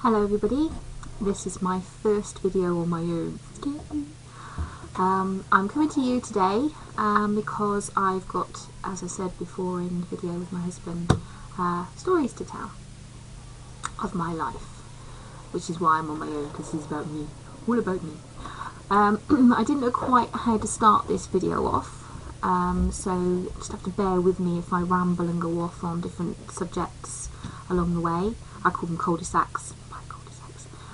Hello everybody, this is my first video on my own. I'm coming to you today because I've got, as I said before in the video with my husband, stories to tell of my life, which is why I'm on my own, because this is about me, all about me. I didn't know quite how to start this video off, so just have to bear with me if I ramble and go off on different subjects along the way. I call them cul-de-sacs,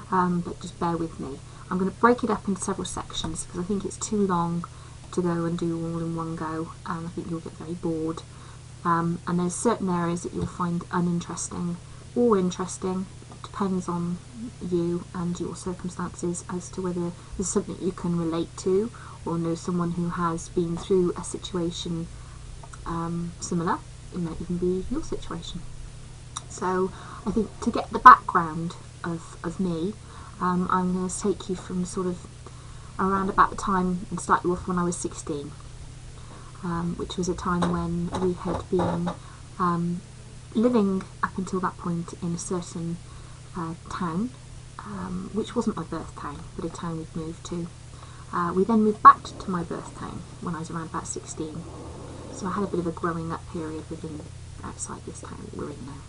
but just bear with me. I'm going to break it up into several sections because I think it's too long to go and do all in one go, and I think you'll get very bored. And there's certain areas that you'll find uninteresting or interesting. It depends on you and your circumstances as to whether there's something you can relate to or know someone who has been through a situation similar. It might even be your situation. So I think to get the background of me, I'm going to take you from sort of around about the time and start you off when I was 16, which was a time when we had been living up until that point in a certain town, which wasn't my birth town, but a town we'd moved to. We then moved back to my birth town when I was around about 16, so I had a bit of a growing up period outside this town that we're in now.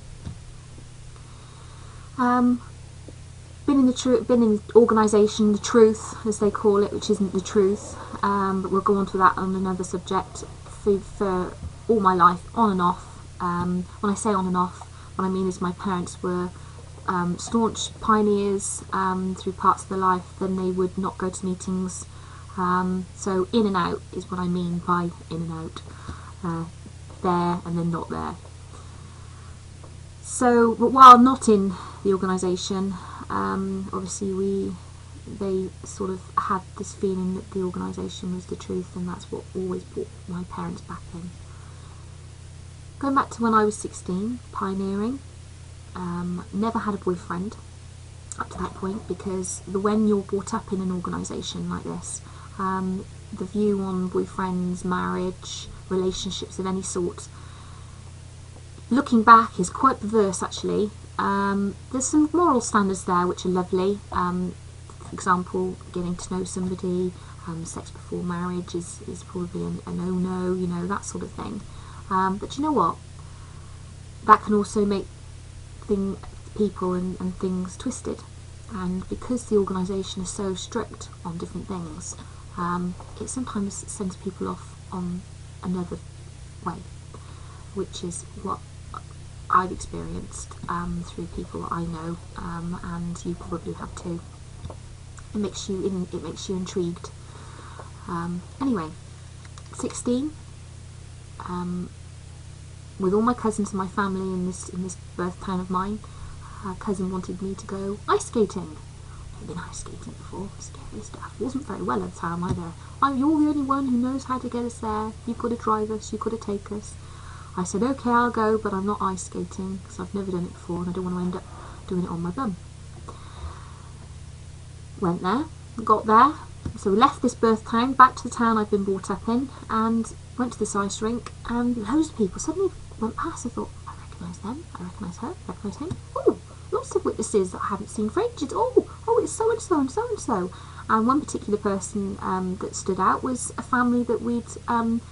Been in organisation, the truth as they call it, which isn't the truth, but we'll go on to that on another subject. For all my life, on and off. When I say on and off, what I mean is my parents were staunch pioneers through parts of their life. Then they would not go to meetings, so in and out is what I mean by in and out. There and then not there. So, but while not in the organisation, obviously they sort of had this feeling that the organisation was the truth, and that's what always brought my parents back in. Going back to when I was 16, pioneering, never had a boyfriend up to that point, because when you're brought up in an organisation like this, the view on boyfriends, marriage, relationships of any sort, looking back, is quite perverse actually. There's some moral standards there which are lovely. For example, getting to know somebody, sex before marriage is probably a no-no, you know, that sort of thing. But you know what? That can also make people and things twisted. And because the organisation is so strict on different things, it sometimes sends people off on another way, which is what I've experienced through people that I know, and you probably have too. It makes you intrigued. Anyway, 16, with all my cousins and my family in this birth town of mine. A cousin wanted me to go ice skating. I've been ice skating before, scary stuff. Wasn't very well at the time either. You're the only one who knows how to get us there. You've got to drive us. You've got to take us. I said, okay, I'll go, but I'm not ice skating because I've never done it before and I don't want to end up doing it on my bum. Went there, got there, so we left this birth town, back to the town I've been brought up in, and went to this ice rink, and loads of people suddenly went past. I thought, I recognise them, I recognise her, I recognise him. Oh, lots of witnesses that I haven't seen for ages. Oh, it's so-and-so and so-and-so. And one particular person that stood out was a family that we'd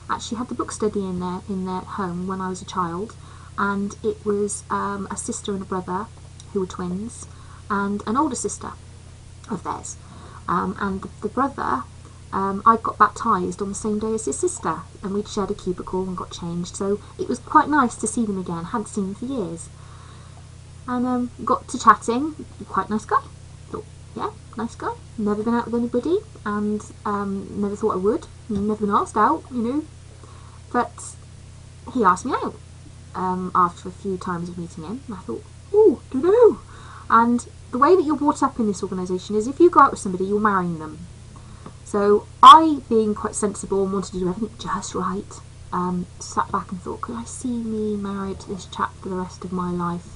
actually had the book study in their home when I was a child, and it was a sister and a brother who were twins, and an older sister of theirs. And the brother, I got baptised on the same day as his sister, and we'd shared a cubicle and got changed, so it was quite nice to see them again. Hadn't seen them for years. And got to chatting. Quite nice guy. Thought, yeah, nice guy. Never been out with anybody, and never thought I would. Never been asked out, you know. But he asked me out after a few times of meeting him, and I thought, oh, do you know? And the way that you're brought up in this organisation is if you go out with somebody, you're marrying them. So I, being quite sensible and wanted to do everything just right, sat back and thought, could I see me married to this chap for the rest of my life?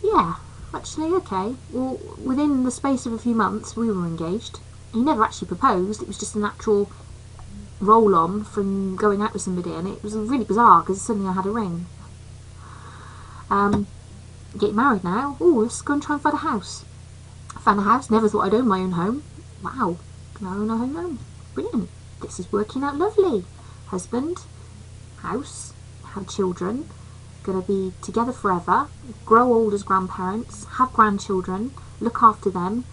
Yeah, actually, okay. Well, within the space of a few months, we were engaged. He never actually proposed. It was just a natural roll-on from going out with somebody, and it was really bizarre because suddenly I had a ring. Get married now? Oh, let's go and try and find a house. Found a house, never thought I'd own my own home. Wow, can I own a home? Brilliant. This is working out lovely. Husband, house, have children, gonna be together forever, grow old as grandparents, have grandchildren, look after them.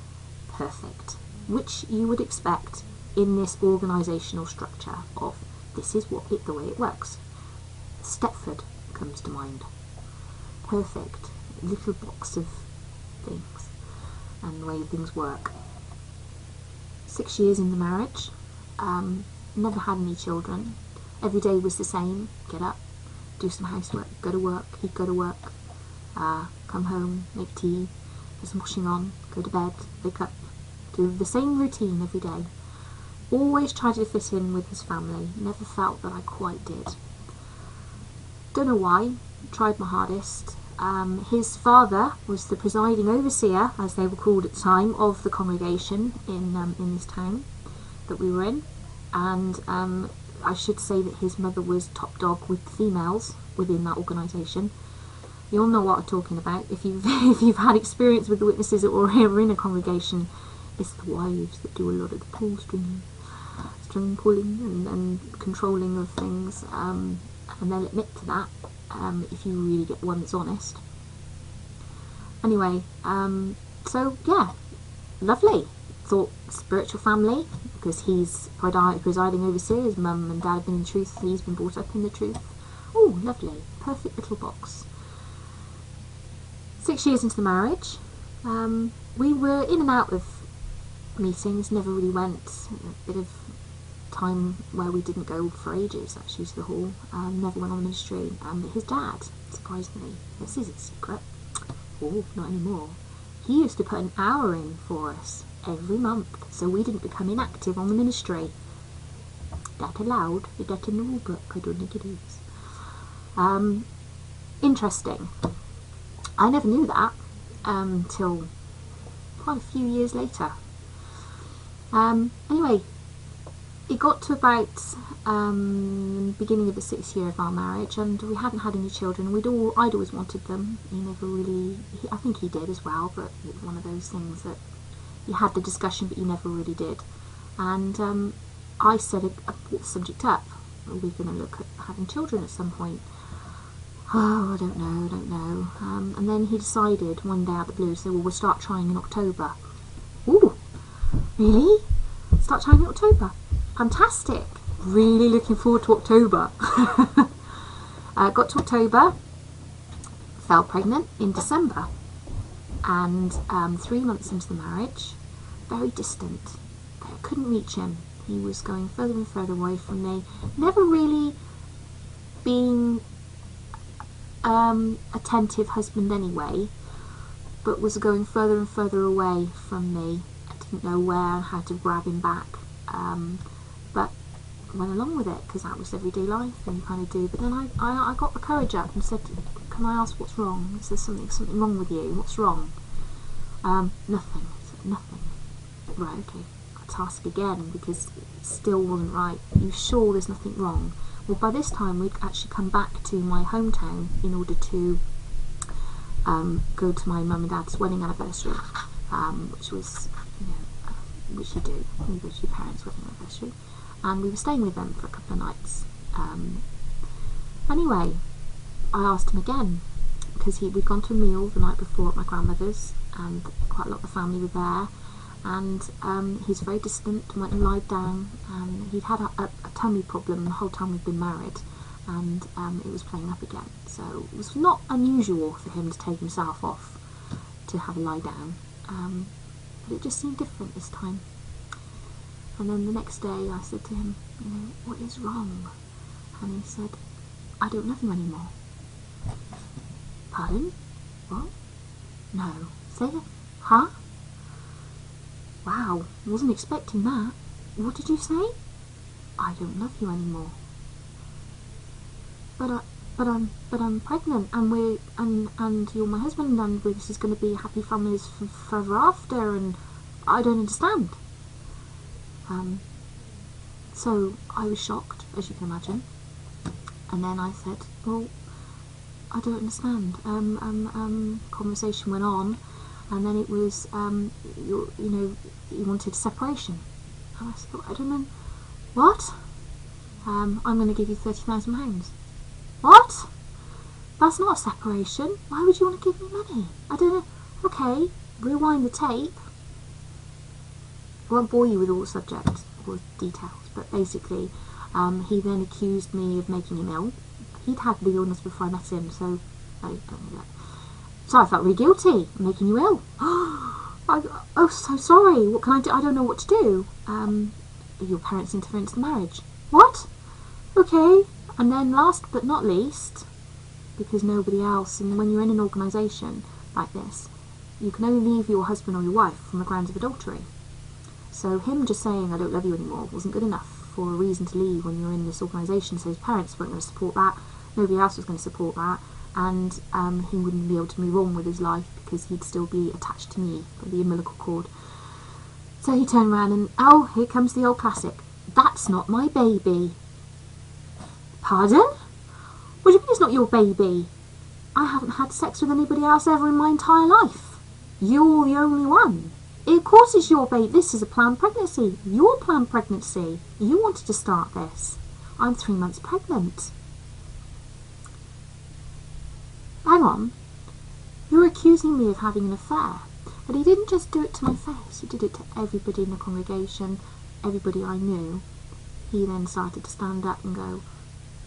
Perfect. Which you would expect in this organisational structure of this is the way it works. Stepford comes to mind. Perfect. Little box of things and the way things work. 6 years in the marriage, never had any children. Every day was the same. Get up, do some housework, go to work, he'd go to work, come home, make tea, put some washing on, go to bed, wake up, do the same routine every day. Always tried to fit in with his family, never felt that I quite did. Don't know why, tried my hardest. His father was the presiding overseer, as they were called at the time, of the congregation in this town that we were in, and I should say that his mother was top dog with the females within that organisation. You'll know what I'm talking about if you've had experience with the witnesses or are in a congregation. It's the wives that do a lot of the string pulling and controlling of things, and they'll admit to that if you really get the one that's honest. Anyway, so yeah, lovely. Thought spiritual family, because he's presiding overseer, his mum and dad have been in the truth, he's been brought up in the truth. Oh, lovely, perfect little box. 6 years into the marriage, we were in and out of meetings, never really went. A bit of time where we didn't go for ages actually to the hall, never went on ministry. His dad, surprisingly, this is a secret, oh, not anymore, he used to put an hour in for us every month, so we didn't become inactive on the ministry. That allowed, is that in the rule book? I don't think it is. Interesting. I never knew that till quite a few years later. Anyway, it got to about beginning of the 6th year of our marriage, and we hadn't had any children. I'd always wanted them. He never really. I think he did as well, but it was one of those things that you had the discussion, but you never really did. And I said, I brought the subject up. Are we going to look at having children at some point? Oh, I don't know. And then he decided one day out of the blue, so we'll start trying in October. Ooh, really? Start trying in October? Fantastic. Really looking forward to October. Got to October, fell pregnant in December, and 3 months into the marriage, very distant. I couldn't reach him. He was going further and further away from me. Never really being attentive husband anyway, but was going further and further away from me. I didn't know where, how to grab him back, but went along with it because that was everyday life and you kind of do. But then I got the courage up and said, can I ask what's wrong? Is there something wrong with you? What's wrong? Nothing. I said, nothing. Right, okay. I'll ask again because it still wasn't right. Are you sure there's nothing wrong? Well, by this time we'd actually come back to my hometown in order to go to my mum and dad's wedding anniversary, which was, which you do, you go to your parents' wedding anniversary, and we were staying with them for a couple of nights. Anyway, I asked him again, because we'd gone to a meal the night before at my grandmother's, and quite a lot of the family were there, and he's very distant, went and lied down, and he'd had a tummy problem the whole time we'd been married, and it was playing up again, so it was not unusual for him to take himself off to have a lie down, but it just seemed different this time. And then the next day I said to him, what is wrong? And he said, I don't love you anymore. Pardon? What? No. Say it. Huh? Wow, wasn't expecting that. What did you say? I don't love you anymore. But I'm pregnant, and you're my husband, and this is going to be happy families forever after, and I don't understand. So I was shocked, as you can imagine, and then I said, well, I don't understand. Conversation went on, and then it was, he wanted separation. And I said, I don't know. What? I'm going to give you £30,000. What? That's not a separation. Why would you want to give me money? I don't know. Okay, rewind the tape. I won't bore you with all the subjects or details, but basically, he then accused me of making him ill. He'd had the illness before I met him, so I felt really guilty making you ill. Oh, so sorry. What can I do? I don't know what to do. Your parents' interference in the marriage. What? Okay. And then last but not least, because nobody else, and when you're in an organisation like this, you can only leave your husband or your wife on the grounds of adultery. So him just saying I don't love you anymore wasn't good enough for a reason to leave when you're in this organisation. So his parents weren't going to support that, nobody else was going to support that, and he wouldn't be able to move on with his life because he'd still be attached to me by the umbilical cord. So he turned around and, oh, here comes the old classic. That's not my baby. Pardon? What do you mean it's not your baby? I haven't had sex with anybody else ever in my entire life. You're the only one. Of course it's your baby. This is a planned pregnancy. Your planned pregnancy. You wanted to start this. I'm 3 months pregnant. Hang on. You're accusing me of having an affair. But he didn't just do it to my face. He did it to everybody in the congregation, everybody I knew. He then started to stand up and go,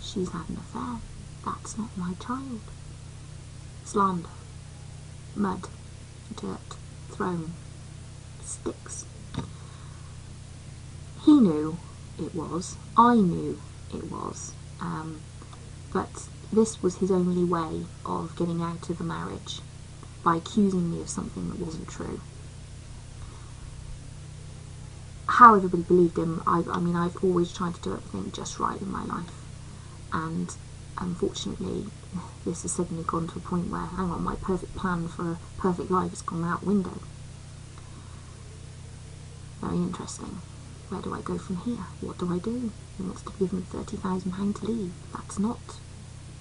she's had an affair. That's not my child. Slander. Mud. Dirt. Thrown. Sticks. He knew it was. I knew it was. But this was his only way of getting out of a marriage, by accusing me of something that wasn't true. How everybody believed him, I've always tried to do everything just right in my life. And unfortunately, this has suddenly gone to a point where, hang on, my perfect plan for a perfect life has gone out the window. Very interesting. Where do I go from here? What do I do? He wants to give me £30,000 to leave. That's not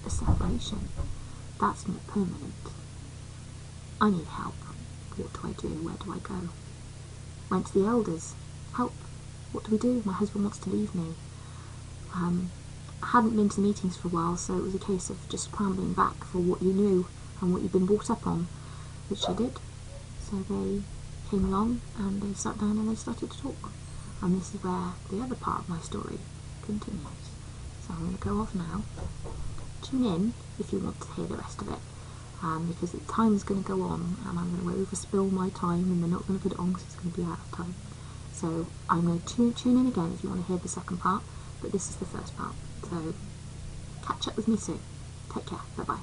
a separation. That's not permanent. I need help. What do I do? Where do I go? Went to the elders. Help. What do we do? My husband wants to leave me. I hadn't been to meetings for a while, so it was a case of just scrambling back for what you knew and what you'd been brought up on, which I did. So they came along and they sat down and they started to talk. And this is where the other part of my story continues. So I'm going to go off now. Tune in if you want to hear the rest of it. Because the time's going to go on and I'm going to overspill my time and they're not going to put it on because it's going to be out of time. So I'm going to tune in again if you want to hear the second part, but this is the first part. So catch up with me soon. Take care. Bye bye.